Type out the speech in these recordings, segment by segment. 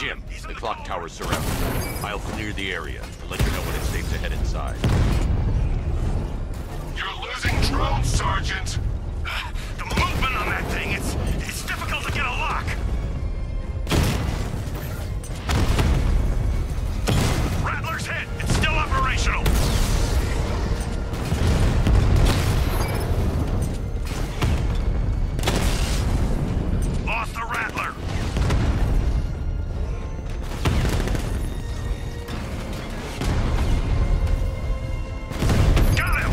Jim, the clock tower's surrounded. I'll clear the area and let you know when it's safe to head inside. You're losing drones, Sergeant! The movement on that thing, it's difficult to get a lock! Rattler's hit! It's still operational! Lost the Rattler! Got him!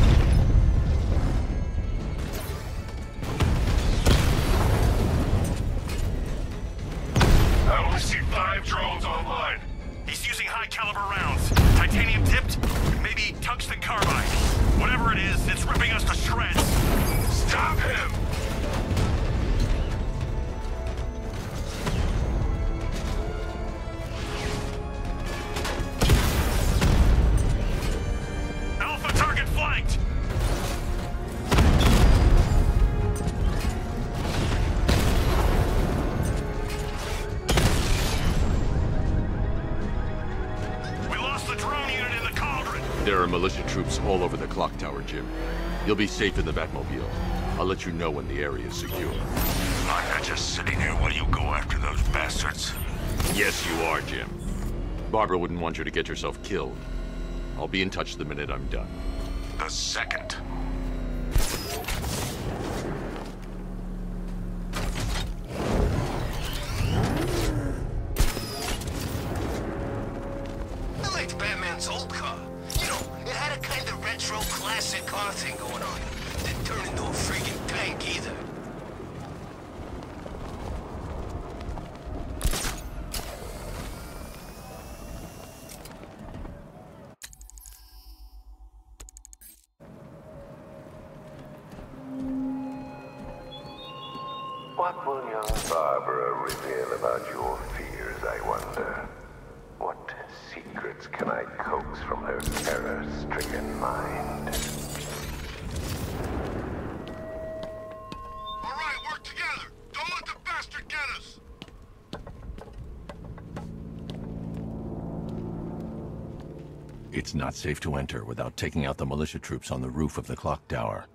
I only see 5 drones online. He's using high-caliber rounds. Titanium tipped? Maybe tungsten carbide. Whatever it is, it's ripping us to shreds. Stop him! Alpha target flanked! We lost the drone unit in the cauldron! There are militia troops all over the clock tower, Jim. You'll be safe in the Batmobile. I'll let you know when the area is secure. I'm not just sitting here while you go after those bastards. Yes, you are, Jim. Barbara wouldn't want you to get yourself killed. I'll be in touch the minute I'm done. The second. I liked Batman's old car. You know, it had a kind of retro classic car thing going on. Didn't turn into a freaking tank either. What will young Barbara reveal about your fears, I wonder? What secrets can I coax from her terror-stricken mind? All right, work together. Don't let the bastard get us. It's not safe to enter without taking out the militia troops on the roof of the clock tower.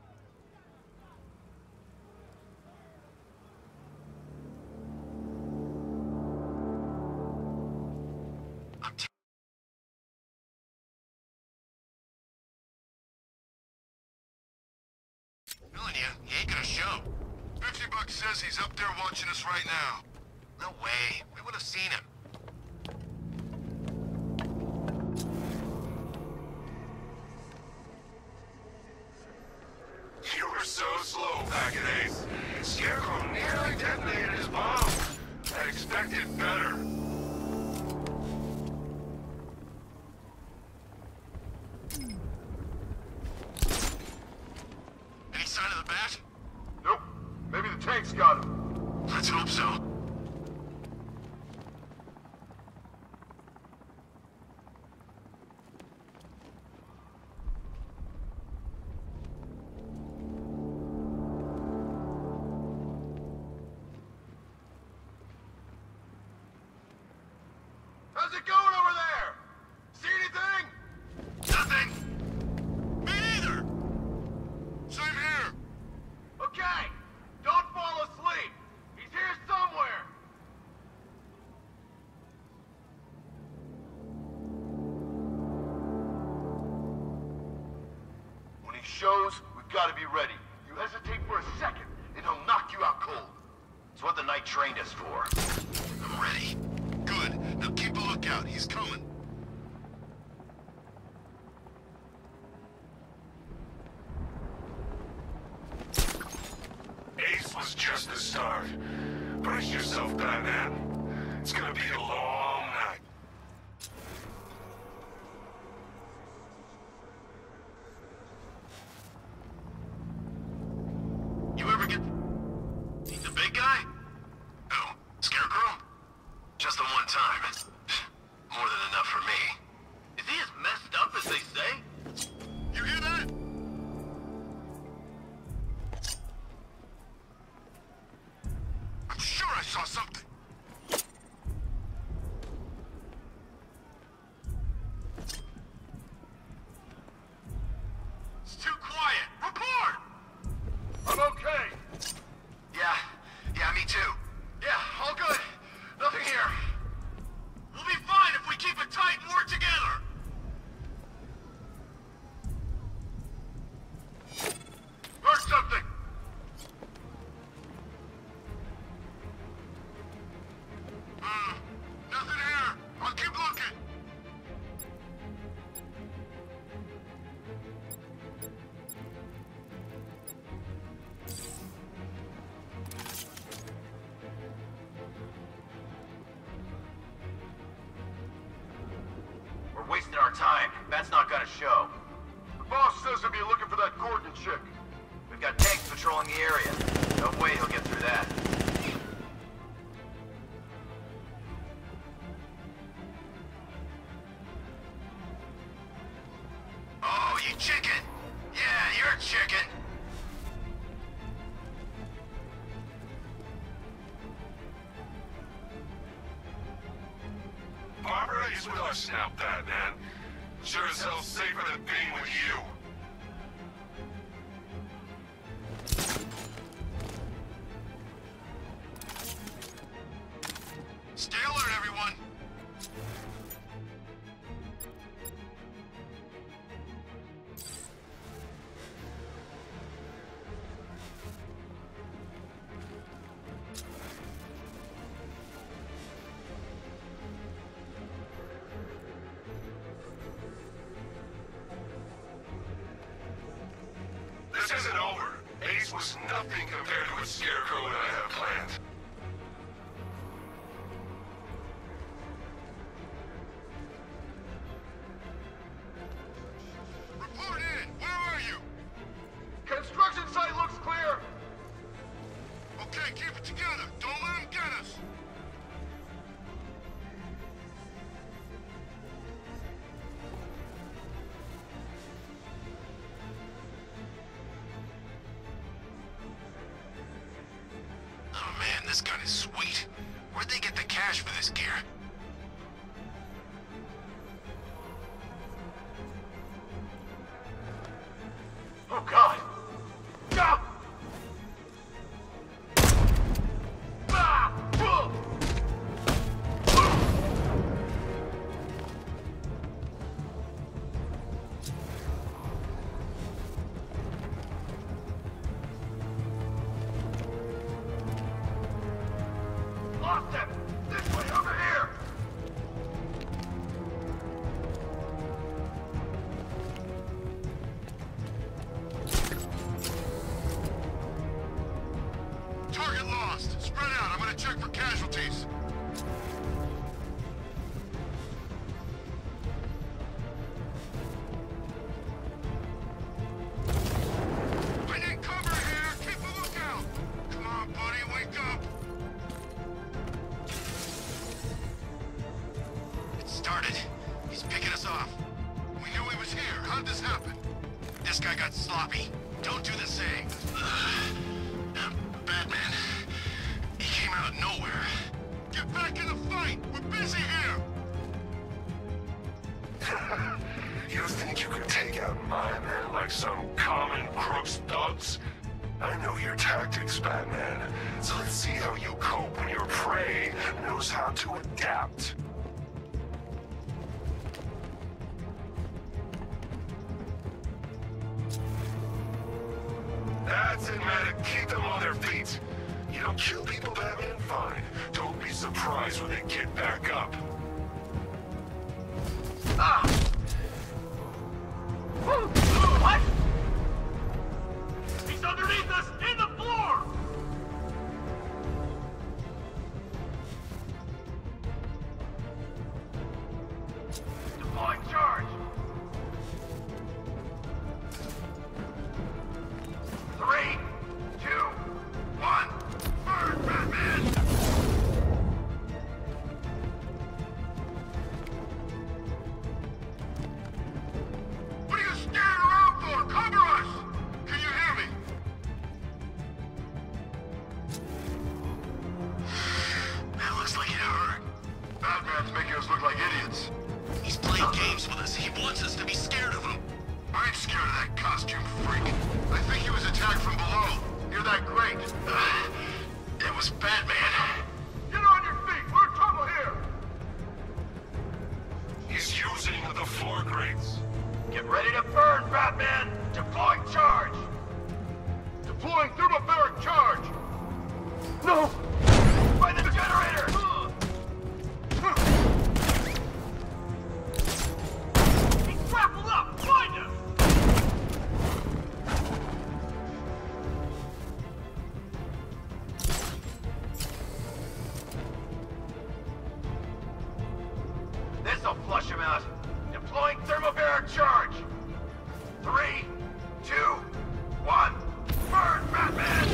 Telling you, he ain't gonna show. $50 says he's up there watching us right now. No way. We would have seen him. You were so slow back at Ace. Scarecrow nearly detonated his bomb. I expected better. Any sign of the bat? Nope. Maybe the tank's got him. Let's hope so. How's it going over there? See anything? Nothing. Me neither. Same here. Okay. Don't fall asleep. He's here somewhere. When he shows, we've got to be ready. You hesitate for a second, and he'll knock you out cold. It's what the night trained us for. I'm ready. Good. Now keep a lookout. He's coming. Ace was just the start. Brace yourself, Batman. It's gonna be a long night. You ever get... the big guy? Oh, Scarecrow? Just the one time. More than enough We're wasting our time. That's not gonna show. The boss says he'll be looking for that Gordon chick. We've got tanks patrolling the area. No way he'll get through that. Oh, you chicken! Yeah, you're a chicken! Barbara is with us now, Batman. Sure as hell safer than being with you. Stay alert, everyone! This isn't over. Ace was nothing compared to what Scarecrow and I have planned. Report in! Where are you? Construction site looks clear! Okay, keep it together. Don't let him get us. Oh man, this gun is sweet. Where'd they get the cash for this gear? Oh God! Ah! Ah! Whoa! Lost him! This way, over here! Target lost. Spread out. I'm gonna check for casualties. I need cover here. Keep a lookout. Come on, buddy. Wake up. It started. He's picking us off. We knew he was here. How'd this happen? This guy got sloppy. Don't do the same. Batman. He came out of nowhere. Get back in the fight! We're busy here! You think you could take out my men like some common crooks thugs? I know your tactics, Batman. So let's see how you cope when your prey knows how to adapt. That's it, medic. Keep them on their feet. You don't kill people, Batman? Fine. Don't be surprised when they get back up. Ah! What? He's underneath us, in the floor! Deploying charge! 3, 2, 1, burn, Batman! What are you standing around for? Cover us! Can you hear me? That looks like it hurt. Batman's making us look like idiots. He's playing games with us. He wants us to be scared of him. I ain't scared of that costume freak. I think he was attacked from below. You're that great. It was Batman. Get on your feet! We're in trouble here! He's using the floor grates. Get ready to burn, Batman! Deploying charge! Deploying thermobaric charge! No! By the generator! He's grappled up! Find him! This'll flush him out. Deploying thermobaric charge. 3, 2, 1. Burn, Batman!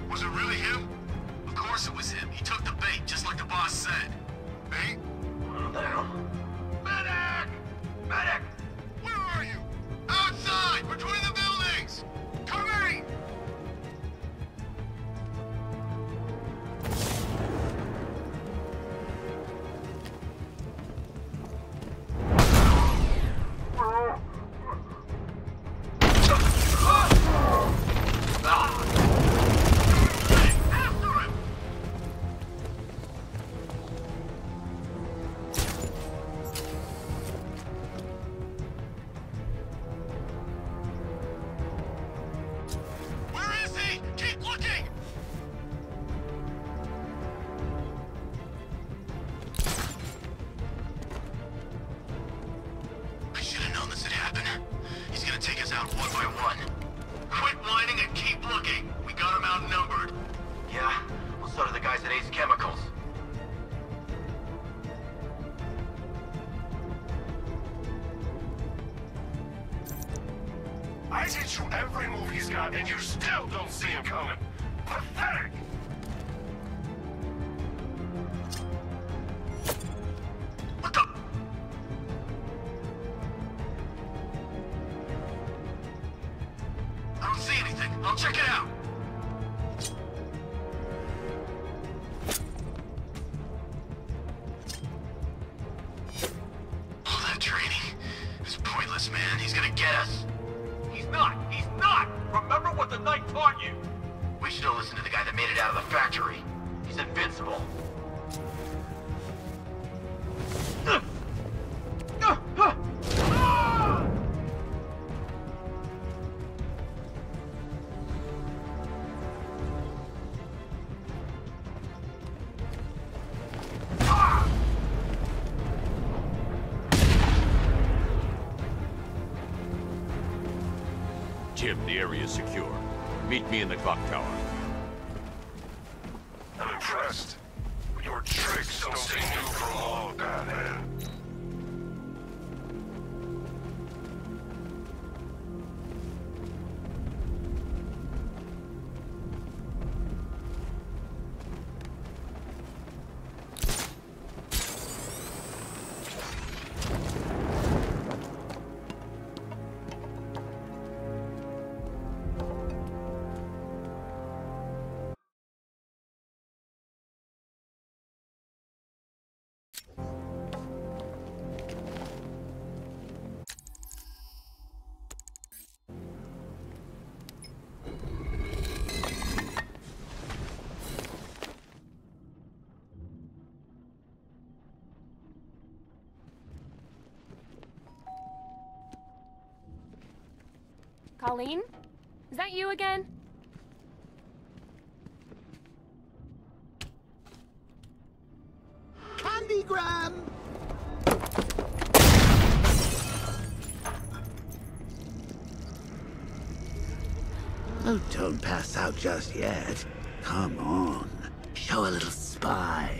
Was it really him? Of course it was him. He took the bait, just like the boss said. Bait? What the hell? Medic! Medic! Where are you? Outside! Between the buildings! Coming! I teach you every move he's got, and you still don't see him coming. Pathetic! What the? I don't see anything. I'll check it out. All that training is pointless, man. He's gonna get us. He's not! He's not! Remember what the Knight taught you! We should have listened to the guy that made it out of the factory. He's invincible. Jim, the area is secure. Meet me in the clock tower. I'm impressed. Your tricks don't stay new for long, Batman. Colleen? Is that you again? Candygram! Oh, don't pass out just yet. Come on. Show a little spine.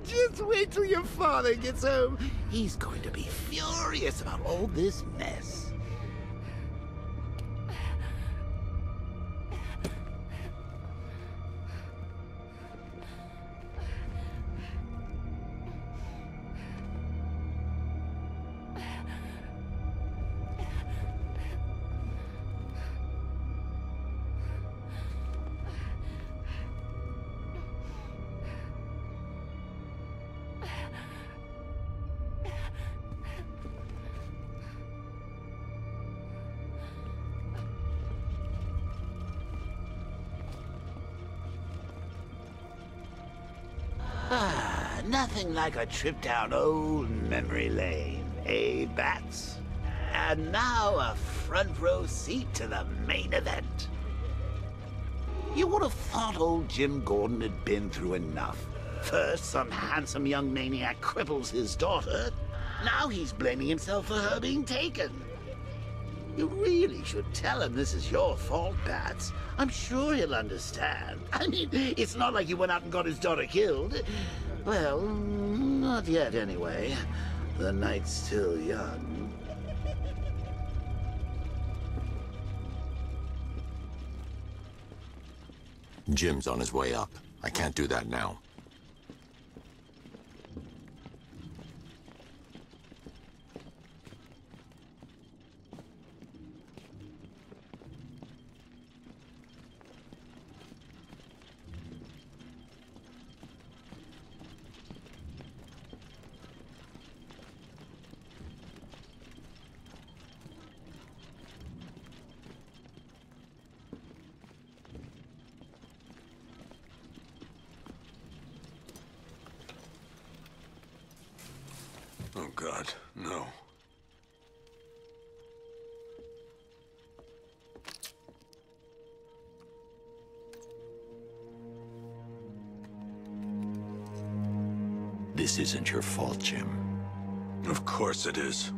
Just wait till your father gets home. He's going to be furious about all this mess. Nothing like a trip down old memory lane, eh, Bats? And now a front row seat to the main event. You would have thought old Jim Gordon had been through enough. First, some handsome young maniac cripples his daughter. Now he's blaming himself for her being taken. You really should tell him this is your fault, Bats. I'm sure he'll understand. I mean, it's not like you went out and got his daughter killed. Well, not yet anyway. The night's still young. Jim's on his way up. I can't do that now. Oh, God, no. This isn't your fault, Jim. Of course it is.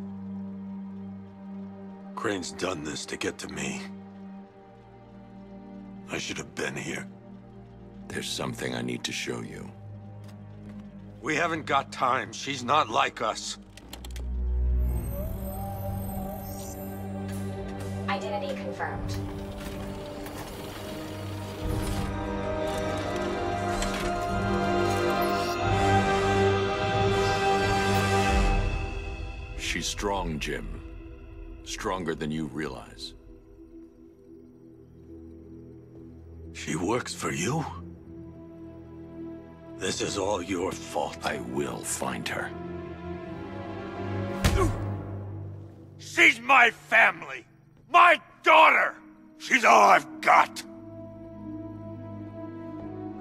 Crane's done this to get to me. I should have been here. There's something I need to show you. We haven't got time. She's not like us. Identity confirmed. She's strong, Jim. Stronger than you realize. She works for you? This is all your fault. I will find her. She's my family! My daughter! She's all I've got!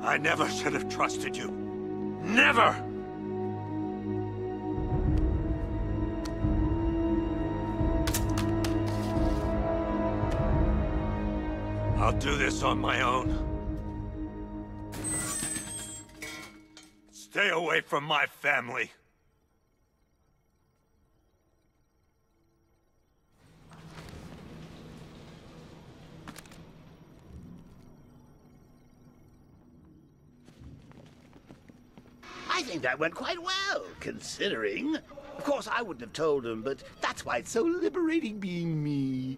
I never should have trusted you. Never! I'll do this on my own. Stay away from my family. I think that went quite well, considering. Of course, I wouldn't have told him, but that's why it's so liberating being me.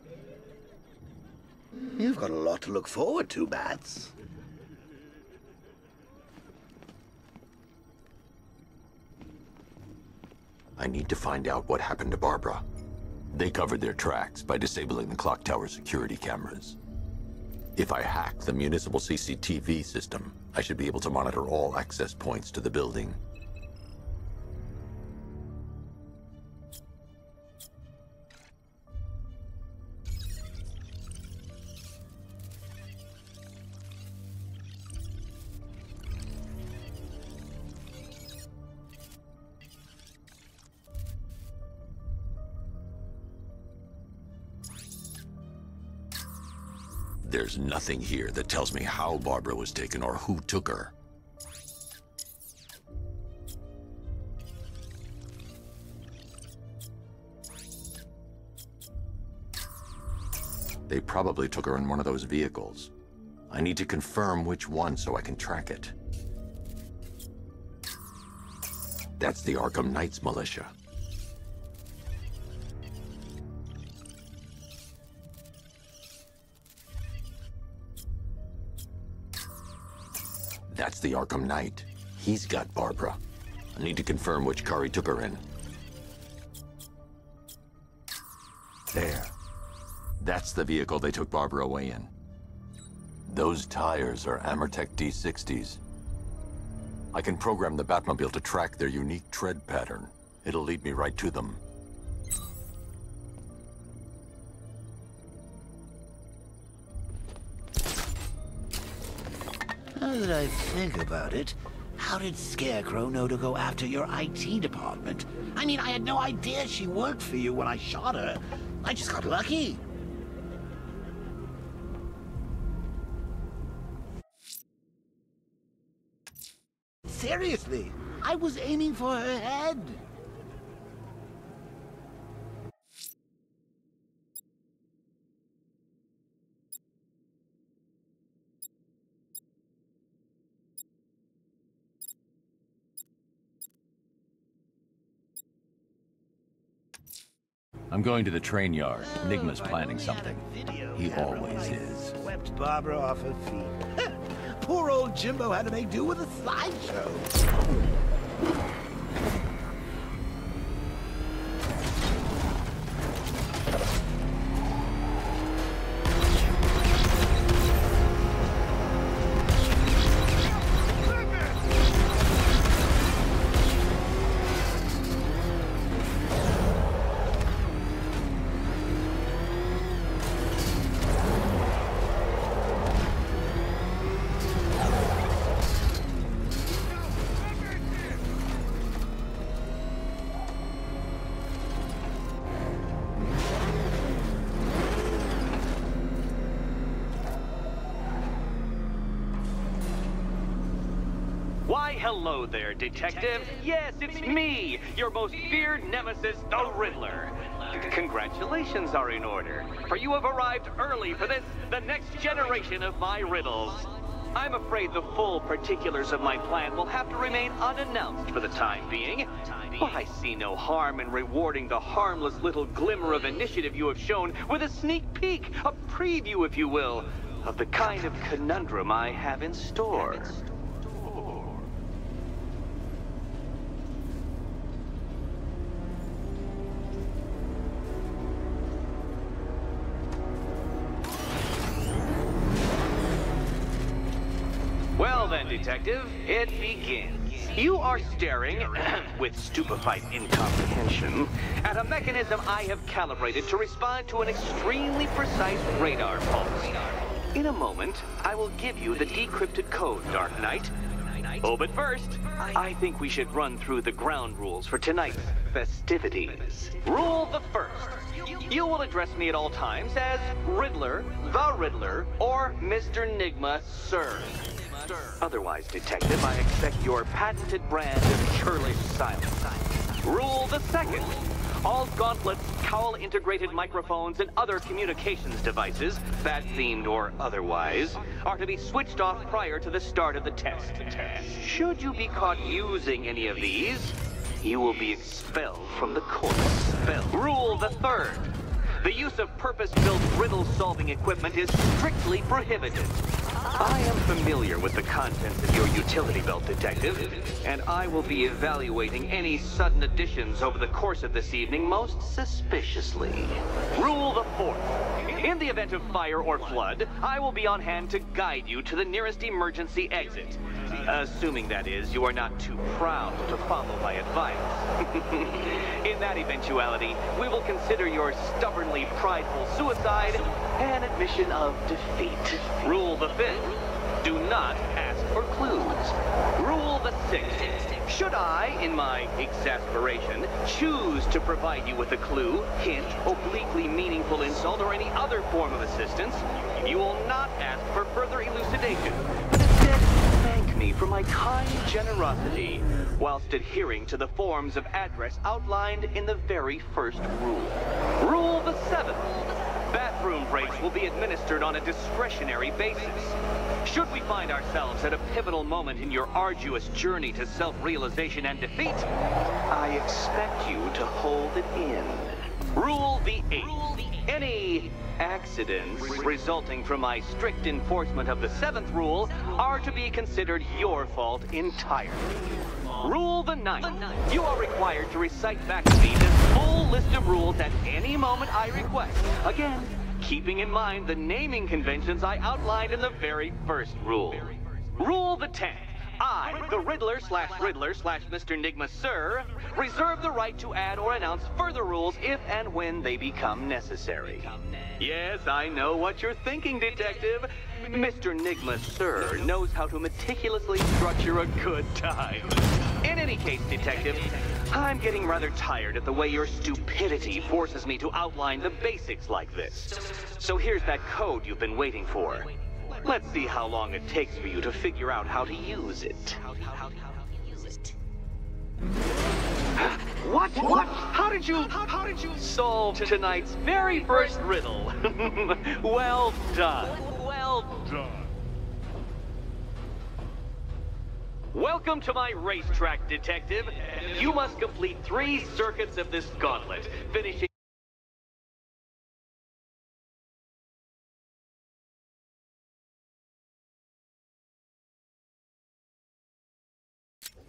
You've got a lot to look forward to, Bats. I need to find out what happened to Barbara. They covered their tracks by disabling the clock tower security cameras. If I hack the municipal CCTV system, I should be able to monitor all access points to the building. There's nothing here that tells me how Barbara was taken or who took her. They probably took her in one of those vehicles. I need to confirm which one so I can track it. That's the Arkham Knights militia. That's the Arkham Knight. He's got Barbara. I need to confirm which car he took her in. There. That's the vehicle they took Barbara away in. Those tires are Amertech D60s. I can program the Batmobile to track their unique tread pattern. It'll lead me right to them. Now that I think about it, how did Scarecrow know to go after your IT department? I mean, I had no idea she worked for you when I shot her. I just got lucky. Seriously, I was aiming for her head. I'm going to the train yard. Enigma's planning something. He always is. Swept Barbara off her feet. Poor old Jimbo had to make do with a slideshow. Why, hello there, Detective. Yes, it's me, your most feared nemesis, the Riddler. Congratulations are in order, for you have arrived early for this, the next generation of my riddles. I'm afraid the full particulars of my plan will have to remain unannounced for the time being. But I see no harm in rewarding the harmless little glimmer of initiative you have shown with a sneak peek, a preview, if you will, of the kind of conundrum I have in store. Well then, Detective, it begins. You are staring, with stupefied incomprehension, at a mechanism I have calibrated to respond to an extremely precise radar pulse. In a moment, I will give you the decrypted code, Dark Knight. Oh, but first, I think we should run through the ground rules for tonight's festivities. Rule the first. You will address me at all times as Riddler, the Riddler, or Mr. Enigma, sir. Otherwise, Detective, I expect your patented brand of churlish silence. Rule the second. All gauntlets, cowl-integrated microphones, and other communications devices, bat-themed or otherwise, are to be switched off prior to the start of the test. Should you be caught using any of these, you will be expelled from the course. Rule the third. The use of purpose-built riddle-solving equipment is strictly prohibited. I am familiar with the contents of your utility belt, Detective, and I will be evaluating any sudden additions over the course of this evening most suspiciously. Rule the fourth. In the event of fire or flood, I will be on hand to guide you to the nearest emergency exit. Assuming, that is, you are not too proud to follow my advice. In that eventuality, we will consider your stubbornly prideful suicide an admission of defeat. Rule the fifth. Do not ask for clues. Rule the sixth. Should I, in my exasperation, choose to provide you with a clue, hint, obliquely meaningful insult, or any other form of assistance, you will not ask for further elucidation, but instead thank me for my kind generosity, whilst adhering to the forms of address outlined in the very first rule. Rule the seventh. Bathroom breaks will be administered on a discretionary basis. Should we find ourselves at a pivotal moment in your arduous journey to self-realization and defeat, I expect you to hold it in. Rule the eighth. Any accidents resulting from my strict enforcement of the seventh rule are to be considered your fault entirely. Rule the ninth. You are required to recite back to me this full list of rules at any moment I request. Again, keeping in mind the naming conventions I outlined in the very first rule. Rule the 10th. I, the Riddler/Mr. Enigma, sir, reserve the right to add or announce further rules if and when they become necessary. Yes, I know what you're thinking, Detective. Mr. Enigma, sir, knows how to meticulously structure a good time. In any case, Detective, I'm getting rather tired at the way your stupidity forces me to outline the basics like this. So here's that code you've been waiting for. Let's see how long it takes for you to figure out how to use it. What? How did you solve tonight's very first riddle? Well done. Well done. Welcome to my racetrack, Detective. You must complete 3 circuits of this gauntlet, finishing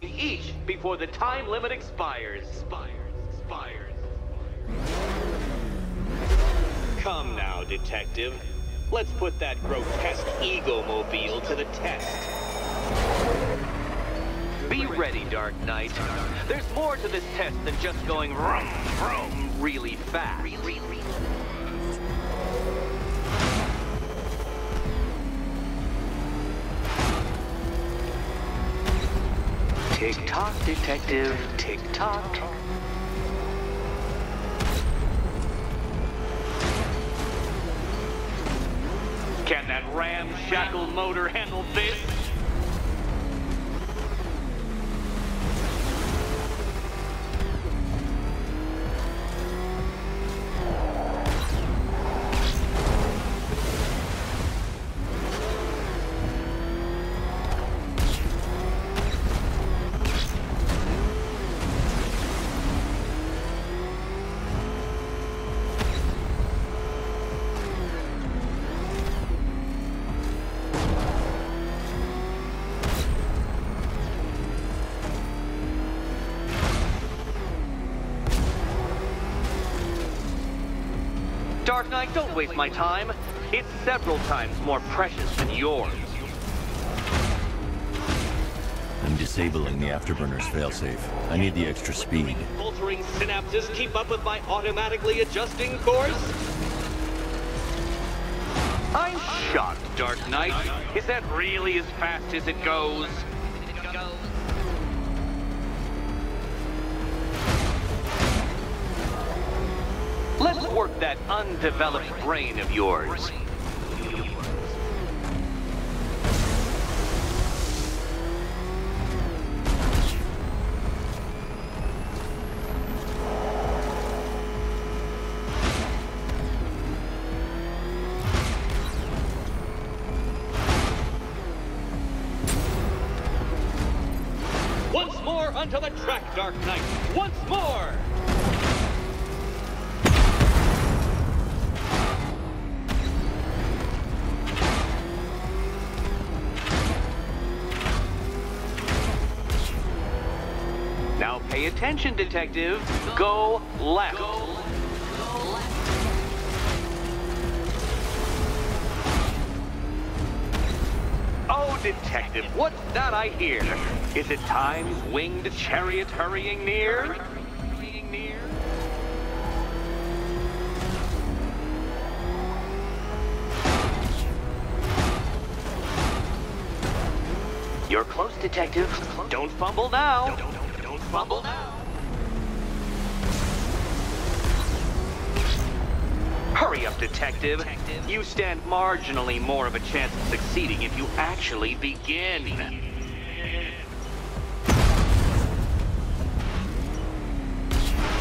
each before the time limit expires. Come now, Detective. Let's put that grotesque ego-mobile to the test. Be ready, Dark Knight. There's more to this test than just going vroom, vroom really fast. Tick-tock, Detective. Tick-tock. Can that ramshackle motor handle this? Dark Knight, don't waste my time. It's several times more precious than yours. I'm disabling the afterburner's failsafe. I need the extra speed. Altering synapses keep up with my automatically adjusting course? I'm shocked, Dark Knight. Is that really as fast as it goes? Let's work that undeveloped brain of yours. Once more onto the track, Dark Knight. Once more! Now pay attention, Detective. Go left. Oh, Detective, what's that I hear? Is it Time's winged chariot hurrying near? You're close, Detective. Don't fumble now. Don't fumble now. Hurry up, Detective. You stand marginally more of a chance of succeeding if you actually begin.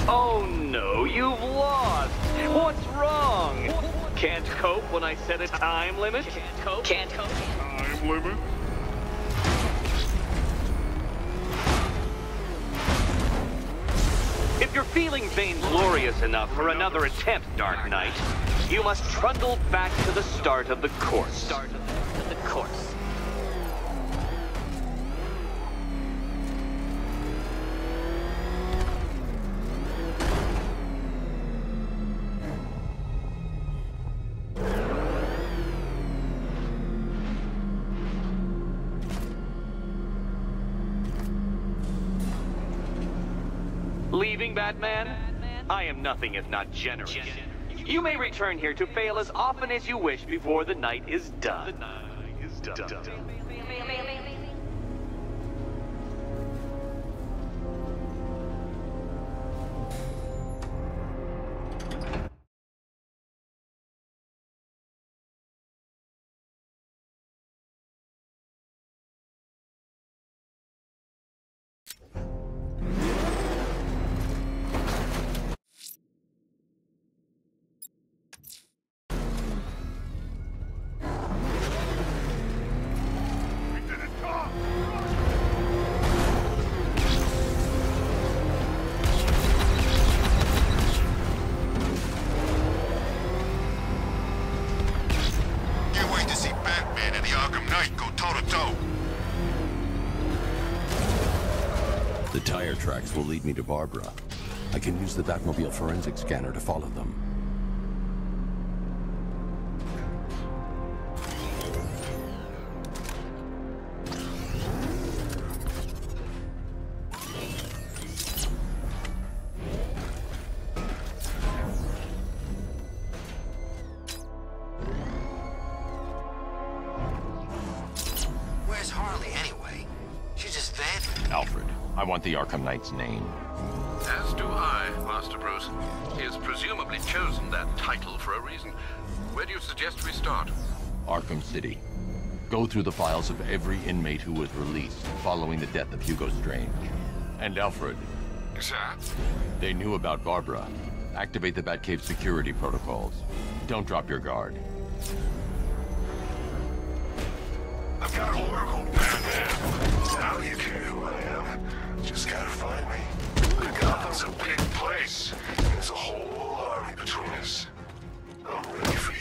Oh no, you've lost. What's wrong? Can't cope when I set a time limit? Can't cope. Time limit? If you're feeling vainglorious enough for another attempt, Dark Knight, you must trundle back to the start of the course. Leaving, Batman? I am nothing if not generous. You may return here to fail as often as you wish before the night is done. The tire tracks will lead me to Barbara. I can use the Batmobile forensic scanner to follow them. Where's Harley anyway? She's just dead? Alfred, I want the Arkham Knight's name. As do I, Master Bruce. He has presumably chosen that title for a reason. Where do you suggest we start? Arkham City. Go through the files of every inmate who was released following the death of Hugo Strange. And Alfred. Sir? They knew about Barbara. Activate the Batcave security protocols. Don't drop your guard. I've got Oracle, Batman. Now you care who I am. Just gotta find me. Gotham's a big place. There's a whole army between us. I'm ready for you.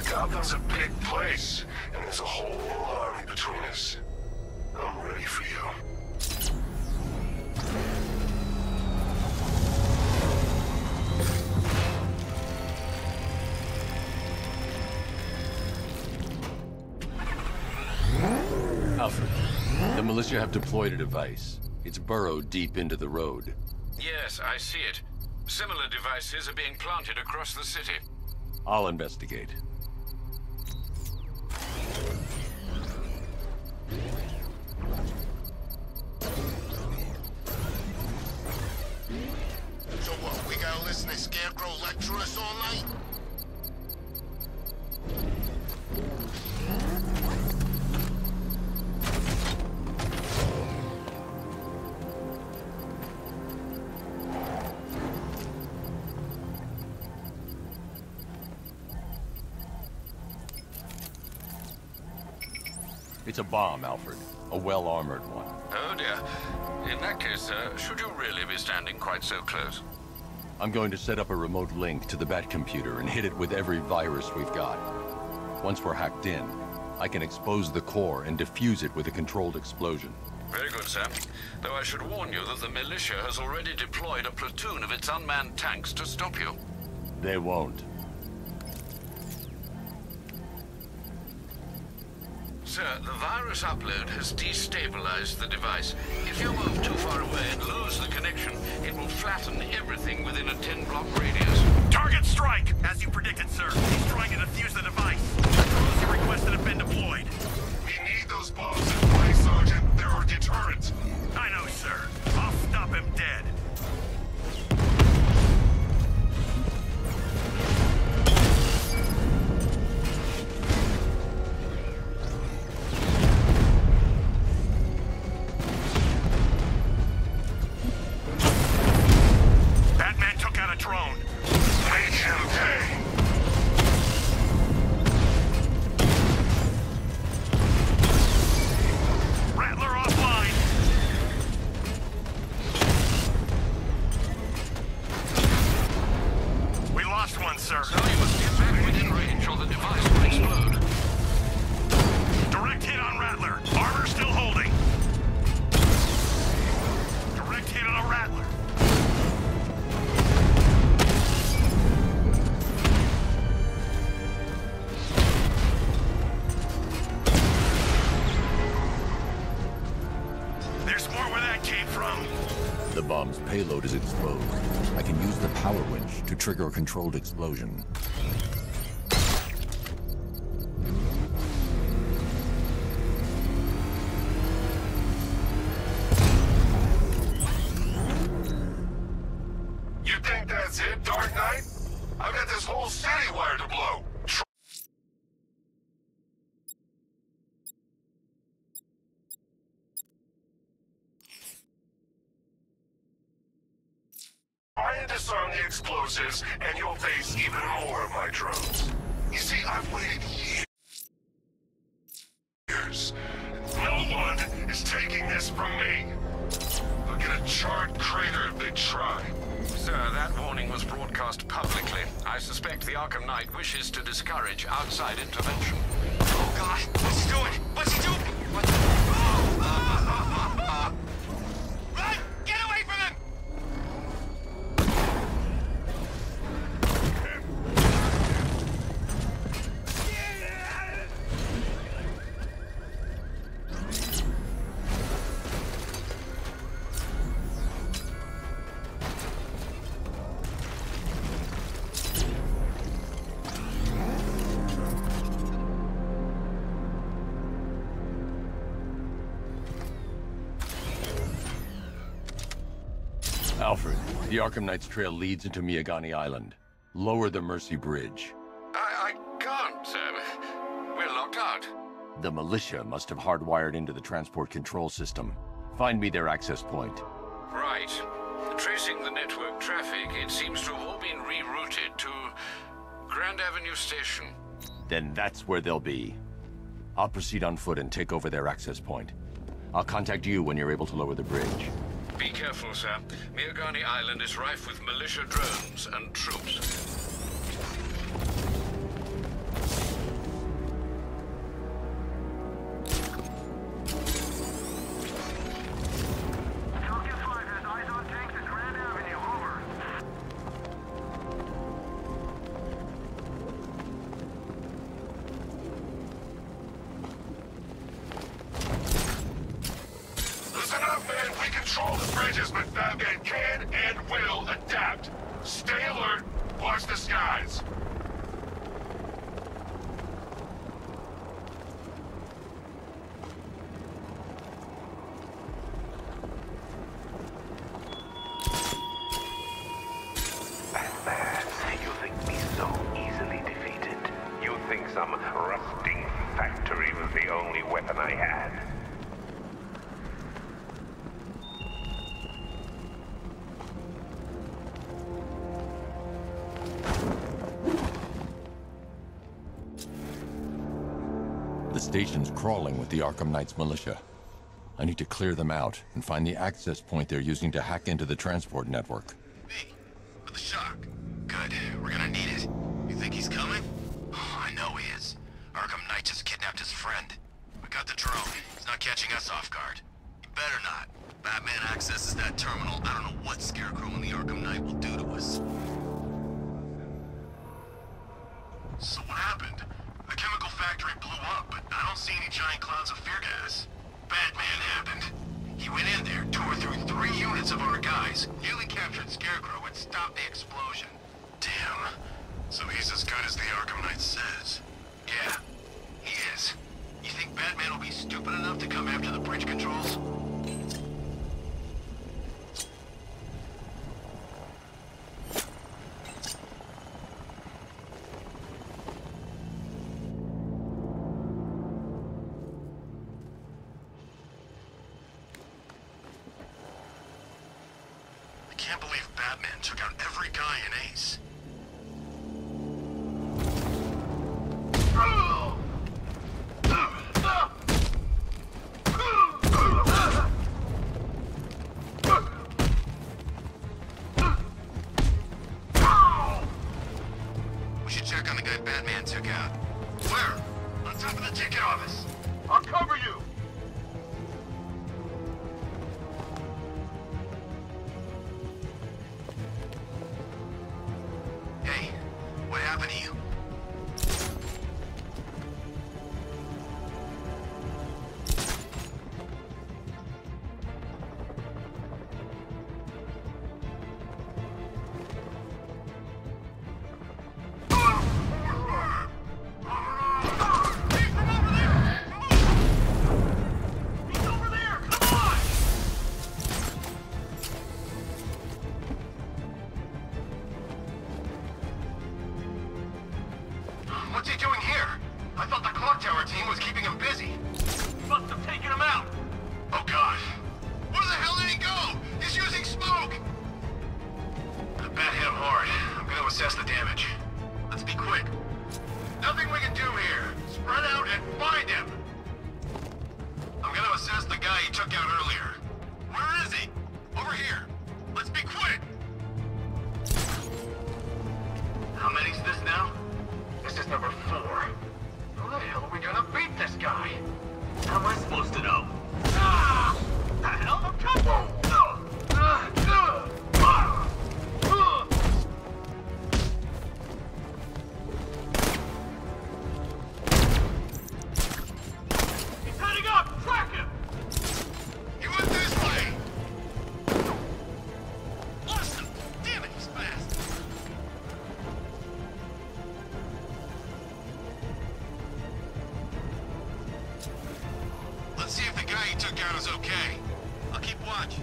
Gotham's a big place, and there's a whole army between us. I'm ready for you. Alfred, the militia have deployed a device. It's burrowed deep into the road. Yes, I see it. Similar devices are being planted across the city. I'll investigate. So what, we gotta listen to Scarecrow lecture us all night? It's a bomb, Alfred. A well-armored one. Oh dear. In that case, should you really be standing quite so close? I'm going to set up a remote link to the Batcomputer and hit it with every virus we've got. Once we're hacked in, I can expose the core and defuse it with a controlled explosion. Very good, sir. Though I should warn you that the militia has already deployed a platoon of its unmanned tanks to stop you. They won't. Sir, the virus upload has destabilized the device. If you move too far away and lose the connection, it will flatten everything within a 10-block radius. Target strike! As you predicted, sir. He's trying to defuse the device. The drones you requested have been deployed. We need those bombs in place, Sergeant. They're our deterrent. I know, sir. I'll stop him dead. Drone. Make him pay. Rattler offline. We lost one, sir. So you must get back within range or the device will explode. Direct hit on Rattler. Armor still holding. Direct hit on a Rattler. There's more where that came from. The bomb's payload is exposed. I can use the power winch to trigger a controlled explosion. You think that's it, Dark Knight? I've got this whole city wired to blow. Try and disarm the explosives, and you'll face even more of my drones. You see, I've waited years. No one is taking this from me. They'll get a charred crater if they try. Sir, that warning was broadcast publicly. I suspect the Arkham Knight wishes to discourage outside intervention. Oh, God. What's he doing? What's he doing? What? Run! Get away from him! Alfred, the Arkham Knight's trail leads into Miagani Island. Lower the Mercy Bridge. I can't, sir. We're locked out. The militia must have hardwired into the transport control system. Find me their access point. Right. Tracing the network traffic, it seems to have all been rerouted to Grand Avenue Station. Then that's where they'll be. I'll proceed on foot and take over their access point. I'll contact you when you're able to lower the bridge. Be careful, sir. Miagani Island is rife with militia drones and troops. Control the bridges, but Batman can and will adapt. Stay alert. Watch the skies. Batman, you think me so easily defeated? You think some rusting factory was the only weapon I had? The station's crawling with the Arkham Knight's militia. I need to clear them out and find the access point they're using to hack into the transport network. Me? With the shock. Good. We're gonna need it. You think he's coming? Oh, I know he is. Arkham Knight just kidnapped his friend. We got the drone. He's not catching us off guard. He better not. Batman accesses that terminal. I don't know what Scarecrow and the Arkham Knight will do to us. So what happened? The chemical factory blew up, but I don't see any giant clouds of fear gas. Batman happened. He went in there, tore through 3 units of our guys, nearly captured Scarecrow, and stopped the explosion. Damn. So he's as good as the Arkham Knight says. Yeah, he is. You think Batman will be stupid enough to come after the bridge controls? I can't believe Batman took out every guy in Ace. We should check on the guy Batman took out. Where? On top of the ticket office. I'll cover you! Hey, what happened to you? touch.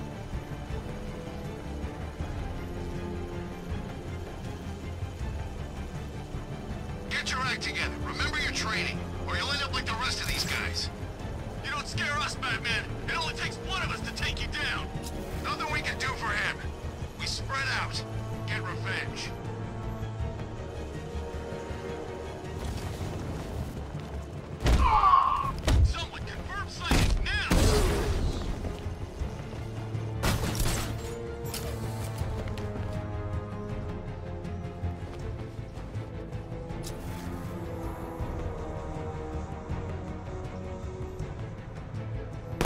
Get your act together. Remember your training, or you'll end up like the rest of these guys. You don't scare us, Batman. It only takes one of us to take you down. Nothing we can do for him. We spread out. Get revenge. Someone confirm sightings now!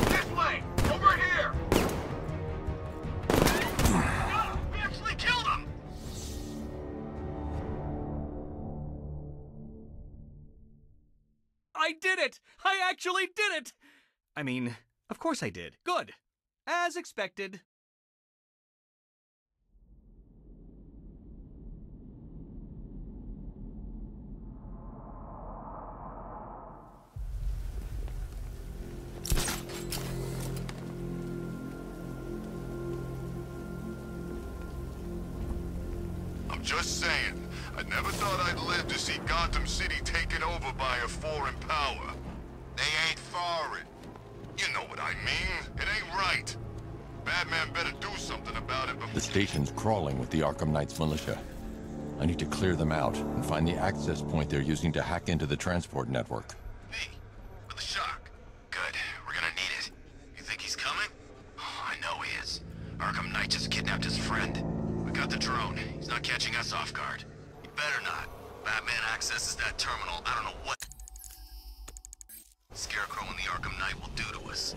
This way! Over here! We actually killed him! I did it! I actually did it! I mean, of course I did. Good. As expected. I'm just saying, I never thought I'd live to see Gotham City taken over by a foreign power. They ain't foreign. You know what I mean. It ain't right. Batman better do something about it before... The station's crawling with the Arkham Knight's militia. I need to clear them out and find the access point they're using to hack into the transport network. Me? With a shock. Good. We're gonna need it. You think he's coming? Oh, I know he is. Arkham Knight just kidnapped his friend. We got the drone. He's not catching us off guard. He better not. Batman accesses that terminal. I don't know what Scarecrow and the Arkham Knight will do to us.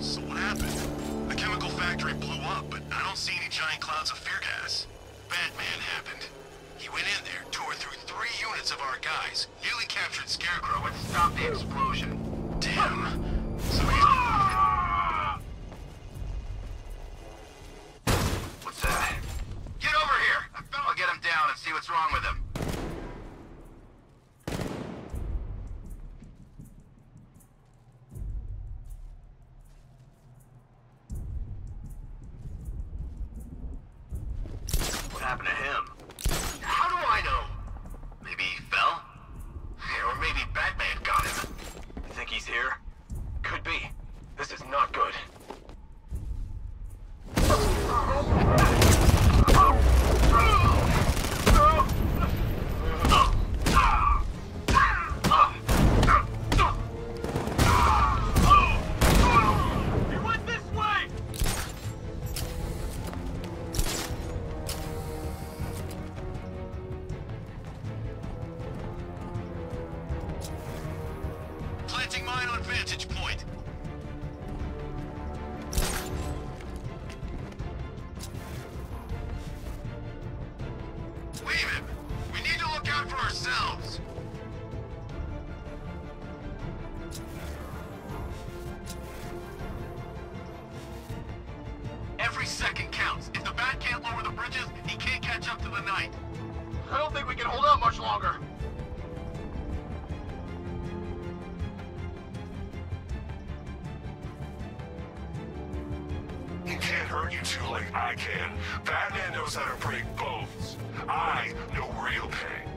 So what happened? The chemical factory blew up, but I don't see any giant clouds of fear gas. Batman happened. He went in there, tore through 3 units of our guys, nearly captured Scarecrow, and stopped the explosion. Damn. So he's... What's that? Get over here! I'll get him down and see what's wrong with him. What happened to him? How do I know? Maybe he fell? Or maybe Batman got him. You think he's here? Could be. This is not good. He went this way! Planting mine on vantage point. Leave him. We need to look out for ourselves. Every second counts. If the Bat can't lower the bridges, he can't catch up to the Knight. I don't think we can hold out much longer. He can't hurt you two like I can. Batman knows how to break bones. I know real pain.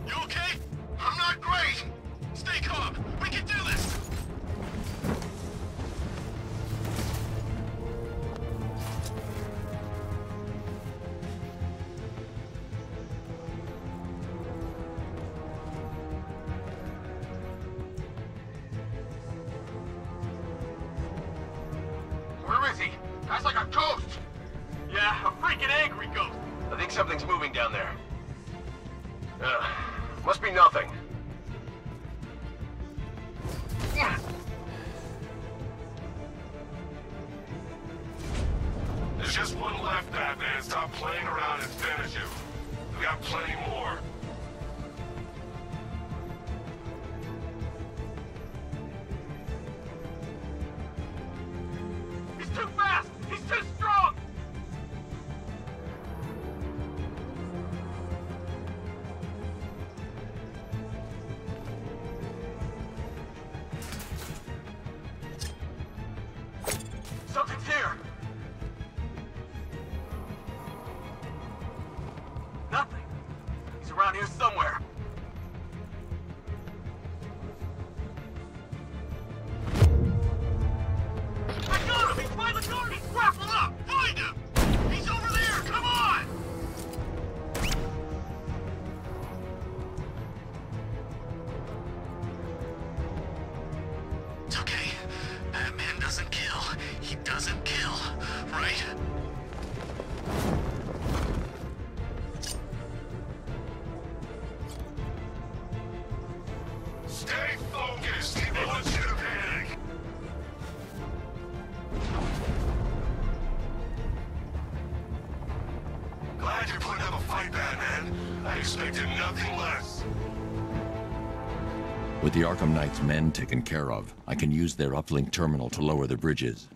You okay? I'm not great. Stay calm. We can do this. Where is he? That's like a ghost. Yeah, a freaking angry ghost. I think something's moving down there. Must be nothing. There's just one left, Batman. Stop playing around and finish him. We got plenty more. He's too fast! He's too strong! around here somewhere. I got him! He's by the door! He's grappled up! Find him! He's over there! Come on! It's okay. Batman doesn't kill. He doesn't kill, right? Stay focused. He wants you to panic. Glad you're putting up a fight, Batman. I expected nothing less. With the Arkham Knight's men taken care of, I can use their uplink terminal to lower the bridges.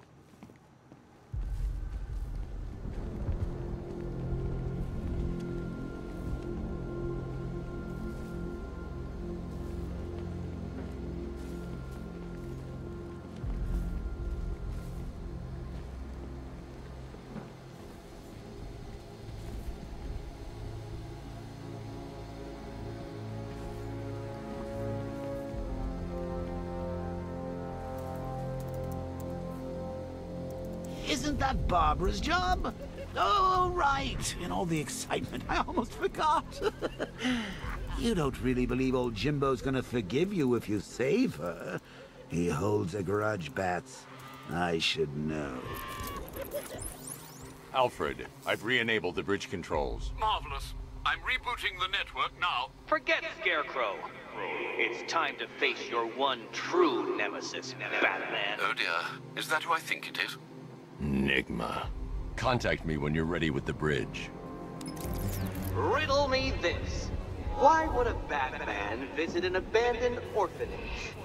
Isn't that Barbara's job? Oh, right. In all the excitement, I almost forgot. You don't really believe old Jimbo's gonna forgive you if you save her. He holds a grudge, Bats. I should know. Alfred, I've re-enabled the bridge controls. Marvelous. I'm rebooting the network now. Forget Scarecrow. It's time to face your one true nemesis, Batman. Oh dear. Is that who I think it is? Enigma. Contact me when you're ready with the bridge. Riddle me this. Why would a Batman visit an abandoned orphanage?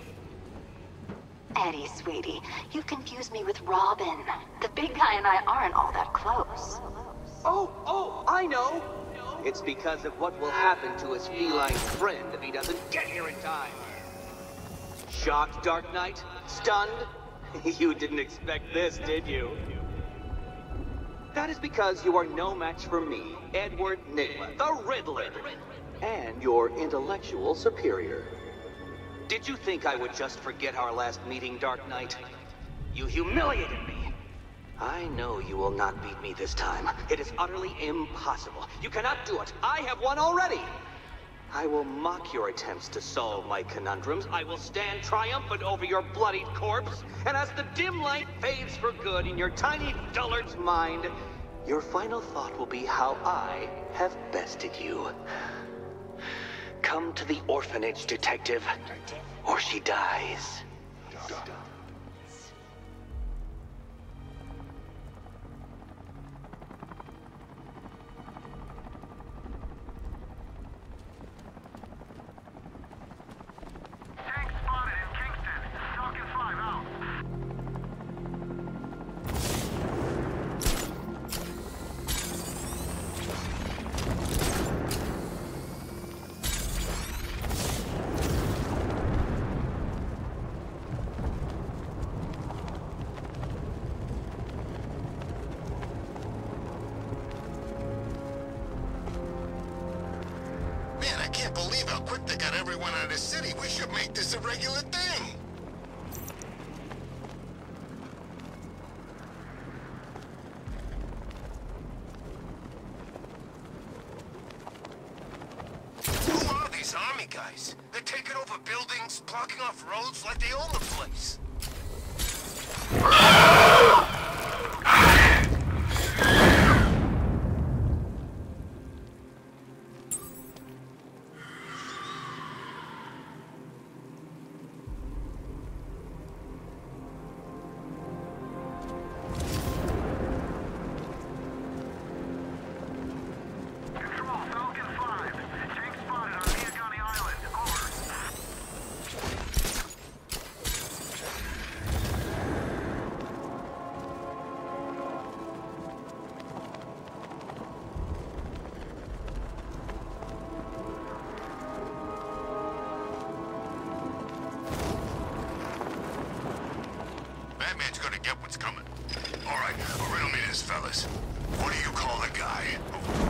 Eddie, sweetie, you confused me with Robin. The big guy and I aren't all that close. Oh, I know. It's because of what will happen to his feline friend if he doesn't get here in time. Shocked, Dark Knight? Stunned? You didn't expect this, did you? That is because you are no match for me, Edward Nygma, the Riddler, and your intellectual superior. Did you think I would just forget our last meeting, Dark Knight? You humiliated me. I know you will not beat me this time. It is utterly impossible. You cannot do it. I have won already. I will mock your attempts to solve my conundrums. I will stand triumphant over your bloodied corpse. And as the dim light fades for good in your tiny dullard's mind, your final thought will be how I have bested you. Come to the orphanage, detective, or she dies. I can't believe how quick they got everyone out of the city. We should make this a regular thing. Who are these army guys? They're taking over buildings, blocking off roads like they own the place. Batman's gonna get what's coming. All right, riddle me this, fellas. What do you call the guy who